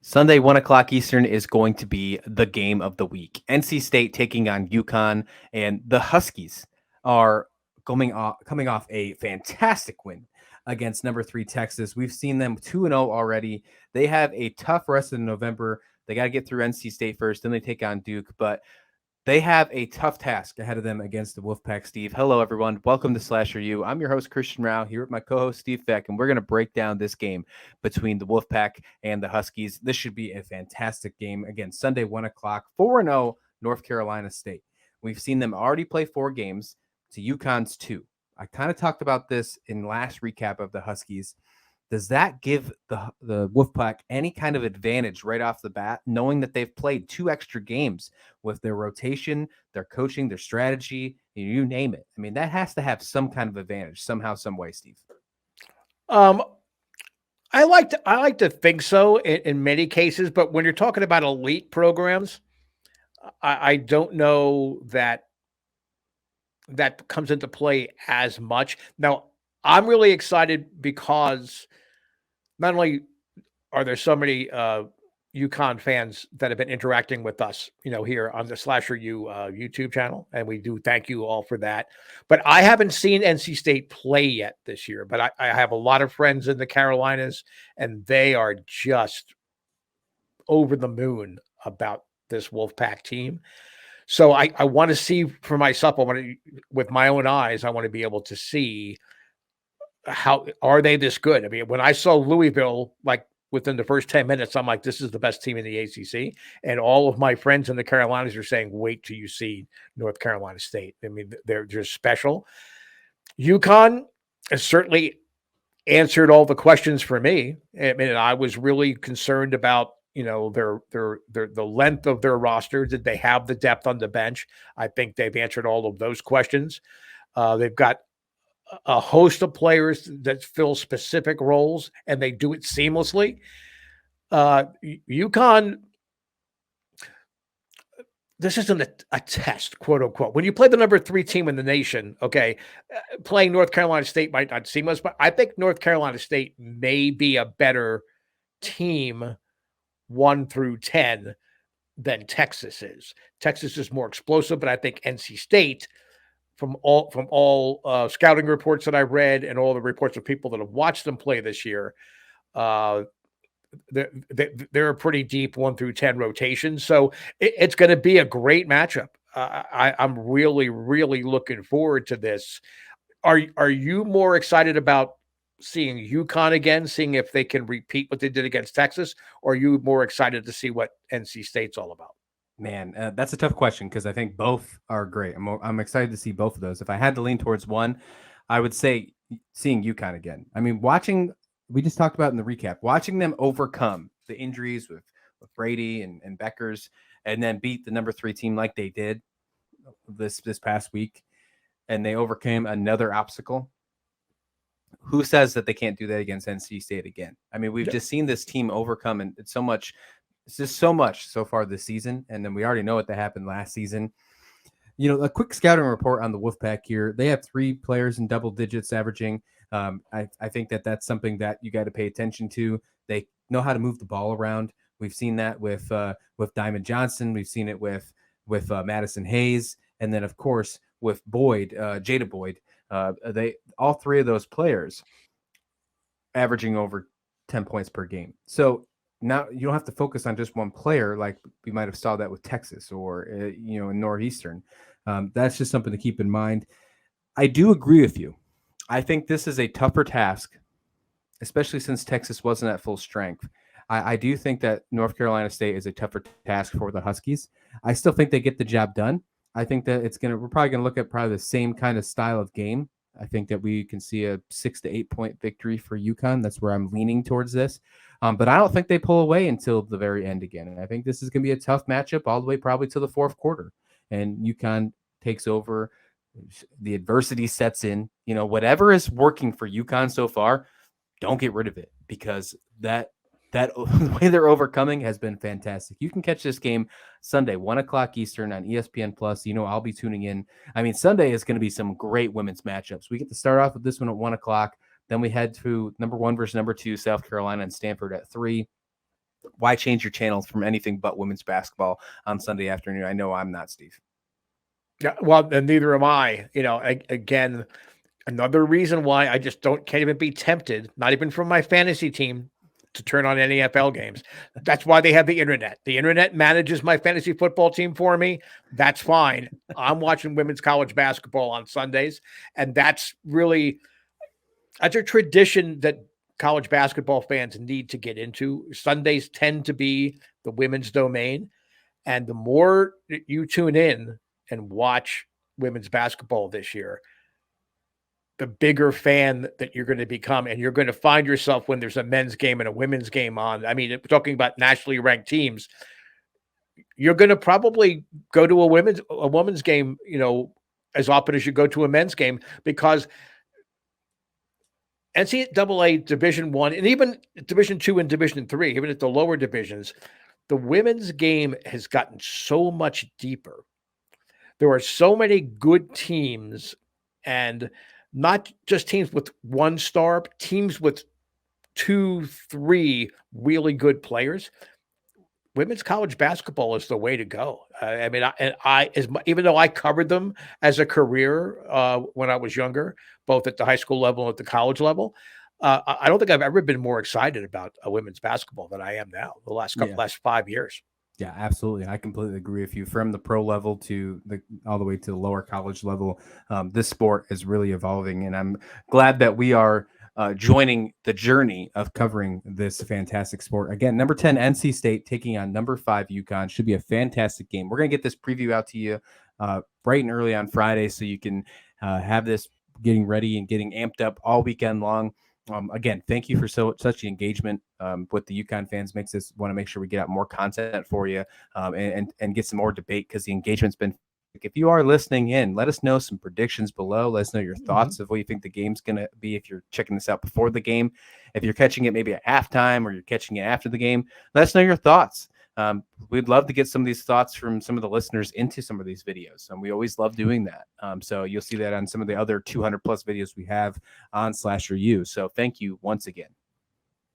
Sunday, 1 o'clock Eastern is going to be the game of the week. NC State taking on UConn, and the Huskies are coming off a fantastic win against number 3 Texas. We've seen them 2-0 already. They have a tough rest of November. They got to get through NC State first, then they take on Duke, but they have a tough task ahead of them against the Wolfpack. Steve, hello everyone. Welcome to SlasherU. I'm your host Christian Rao here with my co-host Steve Feck, and we're going to break down this game between the Wolfpack and the Huskies. This should be a fantastic game. Again, Sunday, 1 o'clock, 4-0 North Carolina State. We've seen them already play 4 games to UConn's 2. I kind of talked about this in last recap of the Huskies. Does that give the Wolfpack any kind of advantage right off the bat, knowing that they've played 2 extra games with their rotation, their coaching, their strategy, you name it? I mean, that has to have some kind of advantage somehow, some way, Steve. Um, I like to think so in many cases, but when you're talking about elite programs, I don't know that comes into play as much. Now, I'm really excited because not only are there so many UConn fans that have been interacting with us, here on the SlasherU YouTube channel, and we do thank you all for that. But I haven't seen NC State play yet this year, but I have a lot of friends in the Carolinas, and they are just over the moon about this Wolfpack team. So I want to see for myself. With my own eyes, I want to be able to see how are they this good. I mean, when I saw Louisville, like within the first 10 minutes, I'm like, this is the best team in the ACC. And all of my friends in the Carolinas are saying, wait till you see North Carolina State. I mean, they're just special. UConn has certainly answered all the questions for me. I mean, I was really concerned about the length of their roster. Did they have the depth on the bench? I think they've answered all of those questions. They've got a host of players that fill specific roles, and they do it seamlessly. UConn, this isn't a test, quote unquote. When you play the number 3 team in the nation, okay, playing North Carolina State might not seem much, but I think North Carolina State may be a better team 1 through 10 than Texas is. Texas is more explosive, but I think NC State, from all scouting reports that I read and all the reports of people that have watched them play this year, they're a pretty deep 1 through 10 rotation. So it's going to be a great matchup. I'm really, really looking forward to this. Are you more excited about seeing UConn again, seeing if they can repeat what they did against Texas, or are you more excited to see what NC State's all about? Man, that's a tough question because I think both are great. I'm excited to see both of those. If I had to lean towards one, I would say seeing UConn again. I mean, we just talked about in the recap, watching them overcome the injuries with Brady and Beckers, and then beat the number 3 team like they did this past week, and they overcame another obstacle. Who says that they can't do that against NC State again? I mean, we've just seen this team overcome, and it's just so much so far this season, and then we already know what that happened last season. A quick scouting report on the Wolfpack here. They have 3 players in double digits averaging. I think that's something that you got to pay attention to. They know how to move the ball around. We've seen that with Diamond Johnson. We've seen it with Madison Hayes, and then of course with Boyd, Jada Boyd. They all 3 of those players averaging over 10 points per game. So now you don't have to focus on just one player like we might have saw that with Texas or in Northeastern. That's just something to keep in mind. I do agree with you. I think this is a tougher task, especially since Texas wasn't at full strength. I do think that North Carolina State is a tougher task for the Huskies. I still think they get the job done. I think that we're probably going to look at probably the same kind of style of game. I think that we can see a 6 to 8 point victory for UConn. That's where I'm leaning towards this. But I don't think they pull away until the very end again. And I think this is going to be a tough matchup all the way probably to the 4th quarter. And UConn takes over. The adversity sets in. Whatever is working for UConn so far, don't get rid of it, because that the way they're overcoming has been fantastic. You can catch this game Sunday, 1 o'clock Eastern on ESPN Plus. I'll be tuning in. I mean, Sunday is going to be some great women's matchups. We get to start off with this one at 1 o'clock. Then we head to number 1 versus number 2, South Carolina and Stanford at 3. why change your channel from anything but women's basketball on Sunday afternoon? I know I'm not, Steve. Yeah, well, and neither am I. Again, another reason why I just can't even be tempted, not even from my fantasy team, to turn on any NFL games. That's why they have the internet. The internet manages my fantasy football team for me. That's fine. I'm watching women's college basketball on Sundays, and that's a tradition that college basketball fans need to get into. Sundays tend to be the women's domain, and the more you tune in and watch women's basketball this year, the bigger fan that you're going to become. And you're going to find yourself when there's a men's game and a women's game on. I mean, talking about nationally ranked teams, you're going to probably go to a women's game, as often as you go to a men's game, because NCAA Division I and even Division II and Division III, even at the lower divisions, the women's game has gotten so much deeper. There are so many good teams, and not just teams with one star, teams with 2, 3 really good players. Women's college basketball is the way to go. I mean, even though I covered them as a career when I was younger, both at the high school level and at the college level, I don't think I've ever been more excited about women's basketball than I am now. The last 5 years. Yeah, absolutely. I completely agree with you. From the pro level to all the way to the lower college level, this sport is really evolving, and I'm glad that we are joining the journey of covering this fantastic sport. Again, number 10 NC State taking on number 5 UConn. Should be a fantastic game. We're gonna get this preview out to you bright and early on Friday, so you can have this getting ready and getting amped up all weekend long. Again, thank you for such the engagement with the UConn fans. Makes us want to make sure we get out more content for you and get some more debate, because the engagement's been. If you are listening in, let us know some predictions below. Let us know your thoughts of what you think the game's going to be. If you're checking this out before the game, if you're catching it maybe at halftime or you're catching it after the game, let us know your thoughts. We'd love to get some of these thoughts from some of the listeners into some of these videos, and we always love doing that. So you'll see that on some of the other 200 plus videos we have on SlasherU. So thank you once again.